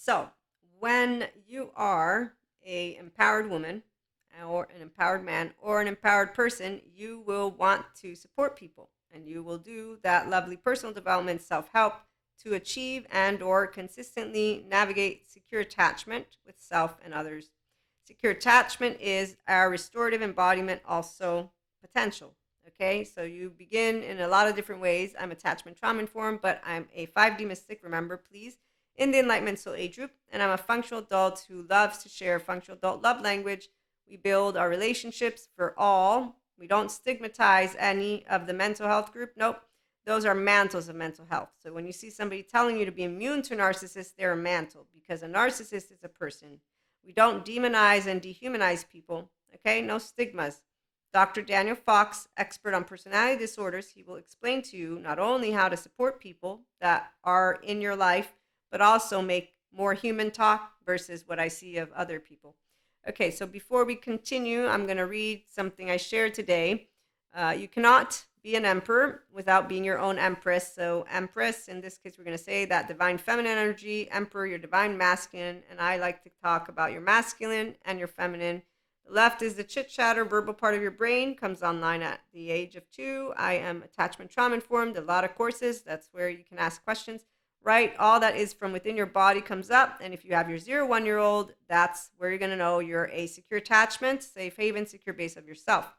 So, when you are a empowered woman or an empowered man or an empowered person, you will want to support people and you will do that lovely personal development self-help to achieve and or consistently navigate secure attachment with self and others. Secure attachment is our restorative embodiment, also potential. Okay, so you begin in a lot of different ways. I'm attachment trauma informed, but I'm a 5D mystic, remember, please, in the Enlightenment Soul Age group, and I'm a functional adult who loves to share functional adult love language. We build our relationships for all. We don't stigmatize any of the mental health group. Nope. Those are mantles of mental health. So when you see somebody telling you to be immune to a narcissist, they're a mantle because a narcissist is a person. We don't demonize and dehumanize people. Okay, no stigmas. Dr. Daniel Fox, expert on personality disorders, he will explain to you not only how to support people that are in your life, but also make more human talk versus what I see of other people. Okay, so before we continue, I'm going to read something I shared today. You cannot be an emperor without being your own empress. So, empress, in this case, we're going to say that divine feminine energy, emperor, your divine masculine. And I like to talk about your masculine and your feminine. The left is the chit chatter, verbal part of your brain, comes online at the age of 2. I am attachment trauma informed, a lot of courses. That's where you can ask questions. Right, all that is from within your body comes up, and if you have your 0 1 year old, that's where you're going to know you're a secure attachment, safe haven, secure base of yourself.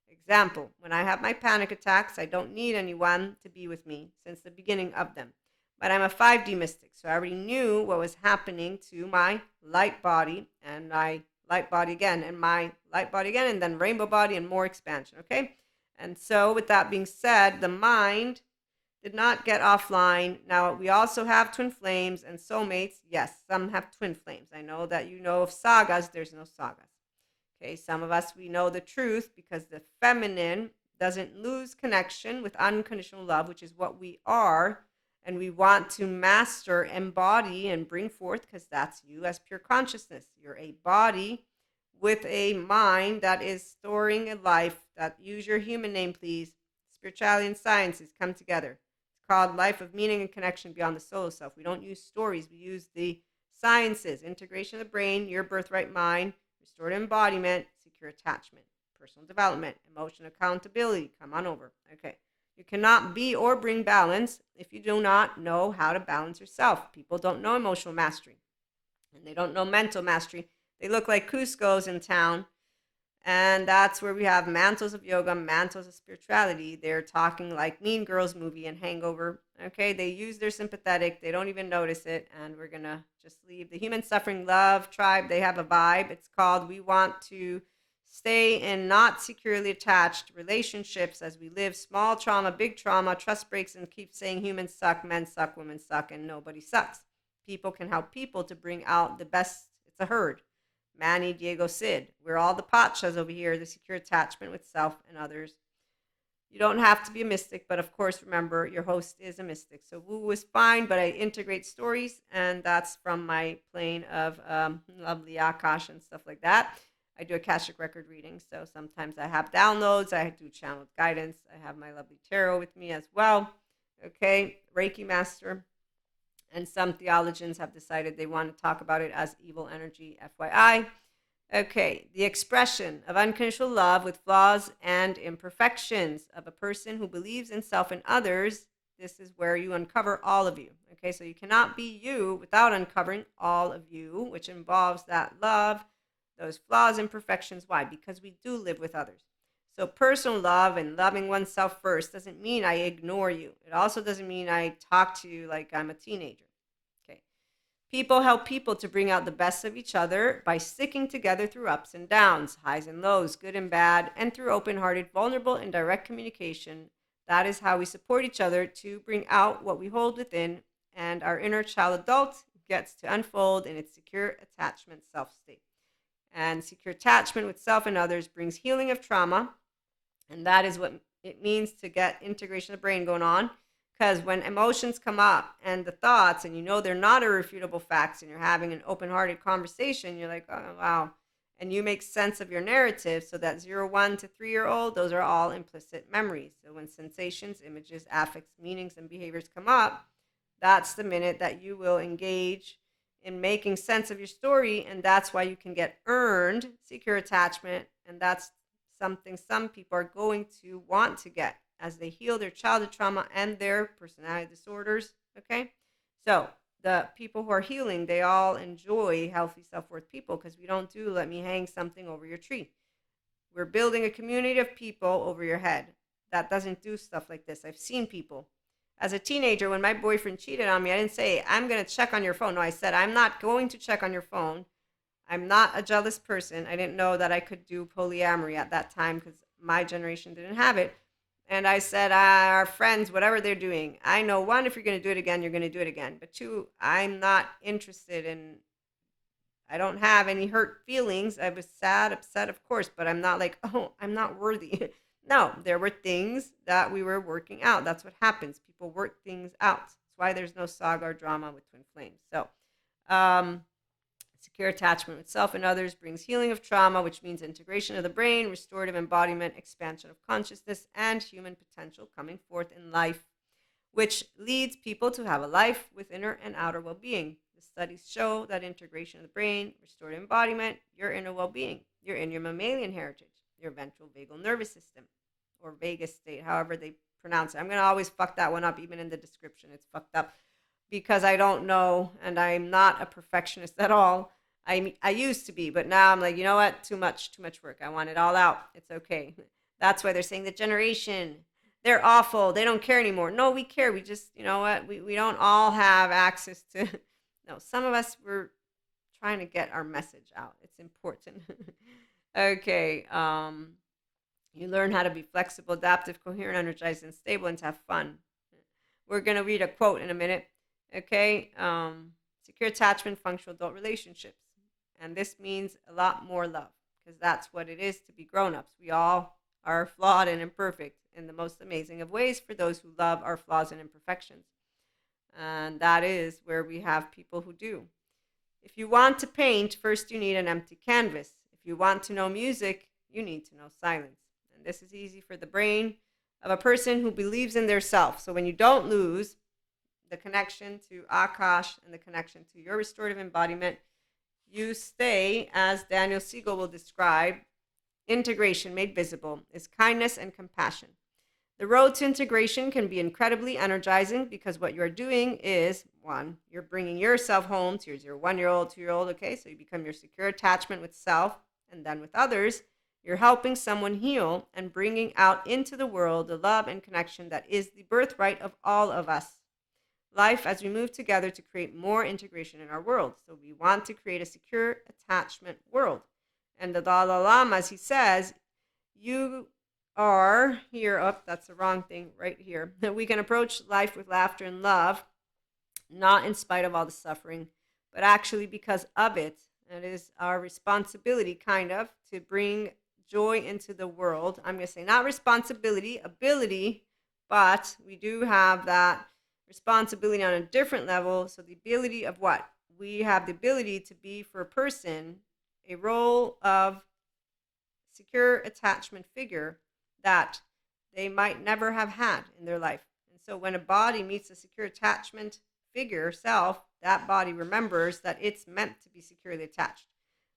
Example, when I have my panic attacks, I don't need anyone to be with me since the beginning of them. But I'm a 5D mystic, so I already knew what was happening to my light body and my light body again and my light body again and then rainbow body and more expansion, okay? And so with that being said, the mind did not get offline. Now, we also have twin flames and soulmates. Yes, some have twin flames. I know that you know of sagas. There's no sagas. Okay, some of us, we know the truth because the feminine doesn't lose connection with unconditional love, which is what we are. And we want to master, embody, and bring forth because that's you as pure consciousness. You're a body with a mind that is storing a life. That use your human name, please. Spirituality and sciences come together. Called life of meaning and connection beyond the solo self. We don't use stories. We use the sciences, integration of the brain, your birthright mind, restored embodiment, secure attachment, personal development, emotional accountability. Come on over. Okay. You cannot be or bring balance if you do not know how to balance yourself. People don't know emotional mastery and they don't know mental mastery. They look like Cusco's in town. And that's where we have mantles of yoga, mantles of spirituality. They're talking like Mean Girls movie and Hangover. Okay, they use their sympathetic. They don't even notice it. And we're going to just leave the human suffering love tribe. They have a vibe. It's called We Want to Stay in Not Securely Attached Relationships as we live small trauma, big trauma, trust breaks, and keep saying humans suck, men suck, women suck, and nobody sucks. People can help people to bring out the best. It's a herd. Manny, Diego, Sid. We're all the Pachas over here, the secure attachment with self and others. You don't have to be a mystic, but of course, remember, your host is a mystic. So woo is fine, but I integrate stories, and that's from my plane of lovely Akash and stuff like that. I do Akashic record reading, so sometimes I have downloads. I do channeled guidance. I have my lovely tarot with me as well. Okay, Reiki master. And some theologians have decided they want to talk about it as evil energy, FYI. Okay, the expression of unconditional love with flaws and imperfections of a person who believes in self and others. This is where you uncover all of you. Okay, so you cannot be you without uncovering all of you, which involves that love, those flaws, imperfections. Why? Because we do live with others. So personal love and loving oneself first doesn't mean I ignore you. It also doesn't mean I talk to you like I'm a teenager. Okay. People help people to bring out the best of each other by sticking together through ups and downs, highs and lows, good and bad, and through open-hearted, vulnerable, and direct communication. That is how we support each other to bring out what we hold within, and our inner child adult gets to unfold in its secure attachment self state. And secure attachment with self and others brings healing of trauma. And that is what it means to get integration of the brain going on. Because when emotions come up and the thoughts, and you know they're not irrefutable facts, and you're having an open-hearted conversation, you're like, oh, wow. And you make sense of your narrative. So that 0 1 to 3 year old, those are all implicit memories. So when sensations, images, affects, meanings, and behaviors come up, that's the minute that you will engage in making sense of your story, and that's why you can get earned secure attachment, and that's something some people are going to want to get as they heal their childhood trauma and their personality disorders. Okay, so the people who are healing, they all enjoy healthy self-worth people, because we don't do let me hang something over your tree. We're building a community of people over your head that doesn't do stuff like this. I've seen people. As a teenager, when my boyfriend cheated on me, I didn't say, I'm going to check on your phone. No, I said, I'm not going to check on your phone. I'm not a jealous person. I didn't know that I could do polyamory at that time because my generation didn't have it. And I said, our friends, whatever they're doing, I know, one, if you're going to do it again, you're going to do it again. But two, I'm not interested in, I don't have any hurt feelings. I was sad, upset, of course, but I'm not like, oh, I'm not worthy. No, there were things that we were working out. That's what happens. People work things out. That's why there's no saga or drama with twin flames. So, um, secure attachment with self and others brings healing of trauma, which means integration of the brain, restorative embodiment, expansion of consciousness, and human potential coming forth in life, which leads people to have a life with inner and outer well being. The studies show that integration of the brain, restorative embodiment, your inner well being, your inner mammalian heritage, your ventral vagal nervous system, or vagus state, however they pronounce it. I'm going to always fuck that one up, even in the description. It's fucked up because I don't know, and I'm not a perfectionist at all. I used to be, but now I'm like, you know what? Too much work. I want it all out. It's okay. That's why they're saying the generation, they're awful. They don't care anymore. No, we care. We just, you know what? We don't all have access to, no, some of us, we're trying to get our message out. It's important. Okay. You learn how to be flexible, adaptive, coherent, energized, and stable, and to have fun. We're going to read a quote in a minute. Okay. Secure attachment, functional adult relationships. And this means a lot more love, because that's what it is to be grown-ups. We all are flawed and imperfect in the most amazing of ways for those who love our flaws and imperfections. And that is where we have people who do. If you want to paint, first you need an empty canvas. If you want to know music, you need to know silence. And this is easy for the brain of a person who believes in their self. So when you don't lose the connection to Akash and the connection to your restorative embodiment, you stay, as Daniel Siegel will describe, integration made visible is kindness and compassion. The road to integration can be incredibly energizing because what you're doing is, one, you're bringing yourself home to your 1-year-old, 2-year-old, okay? So you become your secure attachment with self and then with others. You're helping someone heal and bringing out into the world the love and connection that is the birthright of all of us. Life as we move together to create more integration in our world. So we want to create a secure attachment world. And the Dalai Lama, as he says, you are here, oh, that's the wrong thing right here. We can approach life with laughter and love, not in spite of all the suffering, but actually because of it. It is our responsibility, kind of, to bring joy into the world. I'm going to say not responsibility, ability, but we do have that responsibility on a different level. So the ability of what? We have the ability to be, for a person, a role of secure attachment figure that they might never have had in their life. And so when a body meets a secure attachment figure, self, that body remembers that it's meant to be securely attached,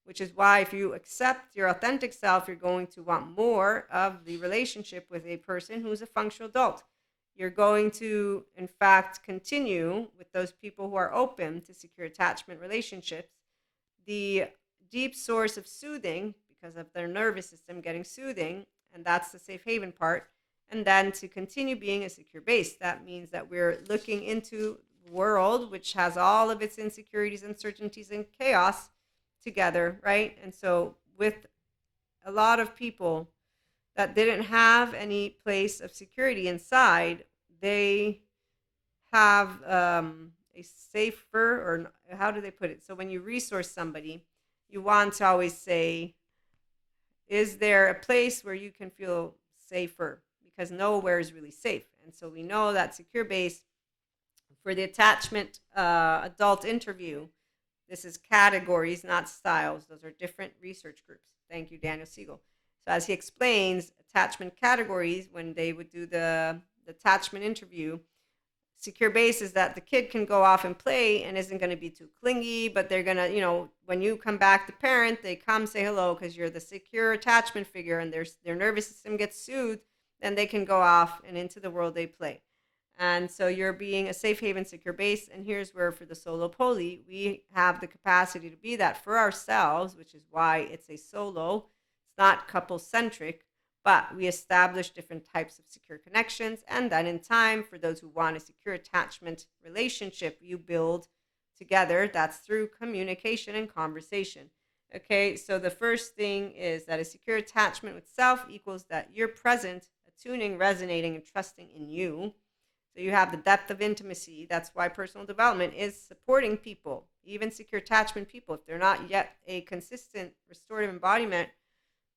which is why if you accept your authentic self, you're going to want more of the relationship with a person who's a functional adult. You're going to, in fact, continue with those people who are open to secure attachment relationships. The deep source of soothing, because of their nervous system getting soothing, and that's the safe haven part. And then to continue being a secure base, that means that we're looking into the world, which has all of its insecurities, uncertainties, and chaos together, right? And so with a lot of people that didn't have any place of security inside, they have a safer, or how do they put it? So when you resource somebody, you want to always say, is there a place where you can feel safer? Because nowhere is really safe. And so we know that secure base for the attachment adult interview, this is categories, not styles. Those are different research groups. Thank you, Daniel Siegel. So as he explains, attachment categories, when they would do the attachment interview, secure base is that the kid can go off and play and isn't going to be too clingy, but they're going to, when you come back to parent, they come say hello because you're the secure attachment figure, and their nervous system gets soothed, then they can go off and into the world they play. And so you're being a safe haven, secure base. And here's where, for the solo poly, we have the capacity to be that for ourselves, which is why it's a solo. It's not couple centric, but we establish different types of secure connections. And then in time, for those who want a secure attachment relationship, you build together. That's through communication and conversation. Okay, so the first thing is that a secure attachment with self equals that you're present, attuning, resonating, and trusting in you. So you have the depth of intimacy. That's why personal development is supporting people, even secure attachment people. If they're not yet a consistent restorative embodiment,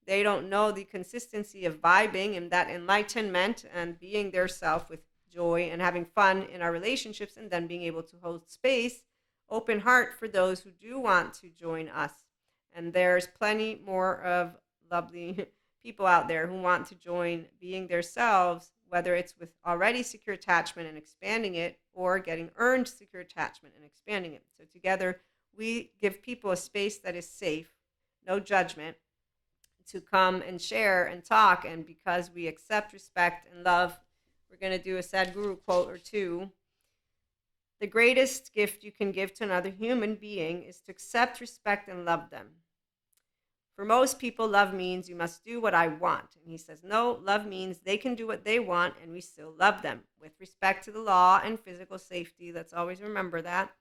they don't know the consistency of vibing and that enlightenment and being their self with joy and having fun in our relationships, and then being able to hold space, open heart for those who do want to join us. And there's plenty more of lovely people out there who want to join being their selves, whether it's with already secure attachment and expanding it, or getting earned secure attachment and expanding it. So together, we give people a space that is safe, no judgment, to come and share and talk. And because we accept, respect, and love, we're going to do a Sadhguru quote or two. The greatest gift you can give to another human being is to accept, respect, and love them. For most people, love means you must do what I want. And he says, no, love means they can do what they want and we still love them. With respect to the law and physical safety, let's always remember that.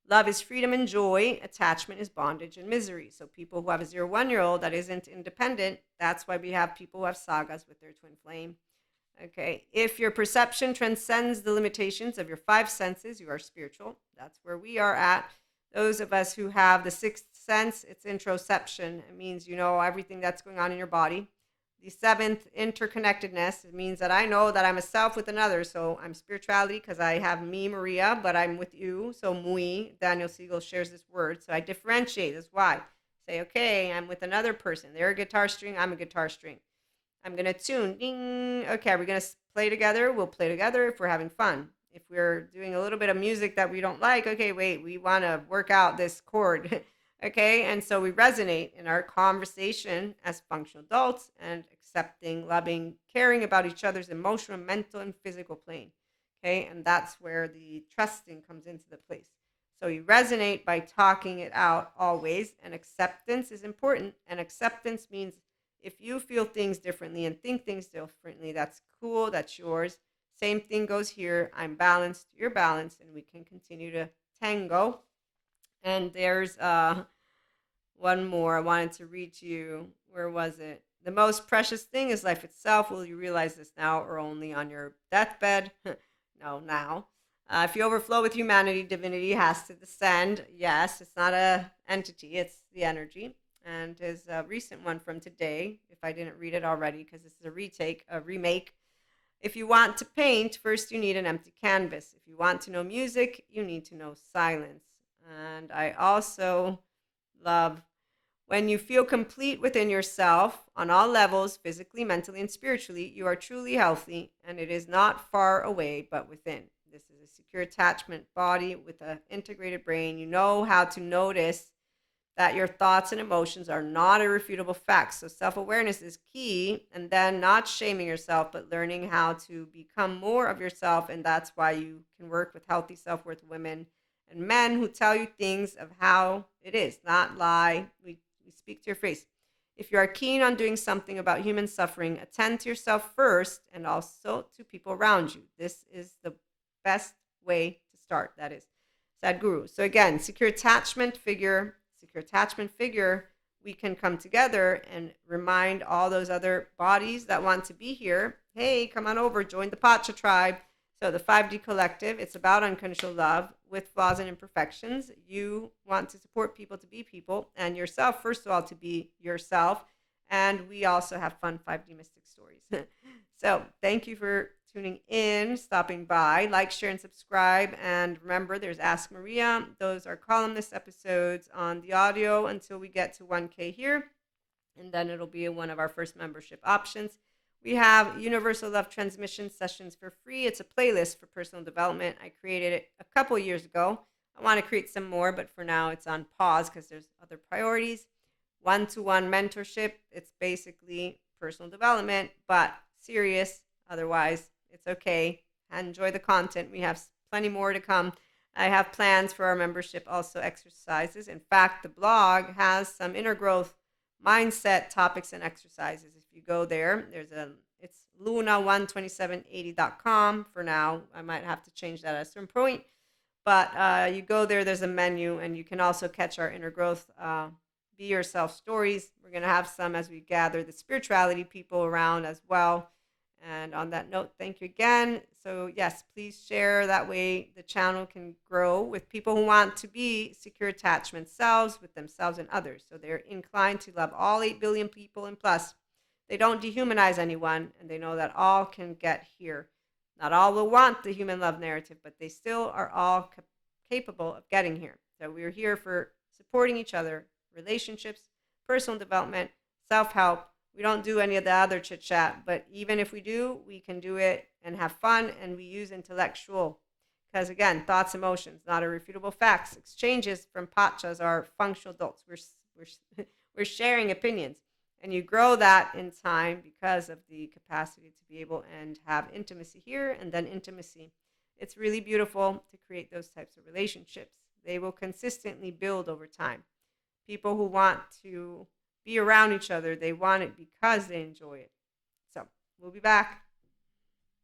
Love is freedom and joy. Attachment is bondage and misery. So people who have a 0-1-year-old that isn't independent, that's why we have people who have sagas with their twin flame. Okay, if your perception transcends the limitations of your 5 senses, you are spiritual. That's where we are at. Those of us who have the 6th sense, it's interoception. It means you know everything that's going on in your body. The 7th, interconnectedness. It means that I know that I'm a self with another. So I'm spirituality because I have me, Maria, but I'm with you. So Mui, Daniel Siegel shares this word. So I differentiate. That's why. Say, okay, I'm with another person. They're a guitar string. I'm a guitar string. I'm going to tune. Ding. Okay, we're going to play together. We'll play together if we're having fun. If we're doing a little bit of music that we don't like, okay, wait, we want to work out this chord. Okay, and so we resonate in our conversation as functional adults and accepting, loving, caring about each other's emotional, mental, and physical plane. Okay, and that's where the trusting comes into the place. So you resonate by talking it out always, and acceptance is important. And acceptance means if you feel things differently and think things differently, that's cool, that's yours. Same thing goes here. I'm balanced, you're balanced, and we can continue to tango. And there's one more I wanted to read to you. Where was it? The most precious thing is life itself. Will you realize this now or only on your deathbed? No, now. If you overflow with humanity, divinity has to descend. Yes, it's not a entity, it's the energy. And his recent one from today, if I didn't read it already, because this is a remake. If you want to paint, first you need an empty canvas. If you want to know music, you need to know silence. And I also love when you feel complete within yourself on all levels, physically, mentally, and spiritually, you are truly healthy, and it is not far away, but within. This is a secure attachment body with an integrated brain. You know how to notice that your thoughts and emotions are not irrefutable facts. So self-awareness is key, and then not shaming yourself, but learning how to become more of yourself. And that's why you can work with healthy self-worth women and men who tell you things of how it is, not lie. We speak to your face. If you are keen on doing something about human suffering, attend to yourself first and also to people around you. This is the best way to start. That is Sadhguru. So again, secure attachment figure, we can come together and remind all those other bodies that want to be here, hey, come on over, join the Pacha tribe. So the 5D collective, it's about unconditional love with flaws and imperfections. You want to support people to be people, and yourself, first of all, to be yourself. And we also have fun 5D mystic stories. So thank you for tuning in, stopping by. Like, share, and subscribe. And remember, there's Ask Maria. Those are columnist episodes on the audio until we get to 1K here. And then it'll be one of our first membership options. We have Universal Love Transmission Sessions for free. It's a playlist for personal development. I created it a couple years ago. I want to create some more, but for now it's on pause because there's other priorities. One-to-one mentorship. It's basically personal development, but serious. Otherwise, it's okay. Enjoy the content. We have plenty more to come. I have plans for our membership, also exercises. In fact, the blog has some inner growth mindset topics and exercises. If you go there, it's luna12780.com for now. I might have to change that at a certain point. But you go there, there's a menu, and you can also catch our inner growth be yourself stories. We're going to have some as we gather the spirituality people around as well. And on that note, thank you again. So, yes, please share. That way the channel can grow with people who want to be secure attachment selves with themselves and others. So they're inclined to love all 8 billion people and plus. They don't dehumanize anyone, and they know that all can get here. Not all will want the human love narrative, but they still are all capable of getting here. So we're here for supporting each other, relationships, personal development, self-help. We don't do any of the other chit chat, but even if we do, we can do it and have fun, and we use intellectual. Because again, thoughts, emotions, not irrefutable facts. Exchanges from pachas are functional adults. We're sharing opinions, and you grow that in time because of the capacity to be able and have intimacy here and then intimacy. It's really beautiful to create those types of relationships. They will consistently build over time. People who want to be around each other, they want it because they enjoy it. So we'll be back.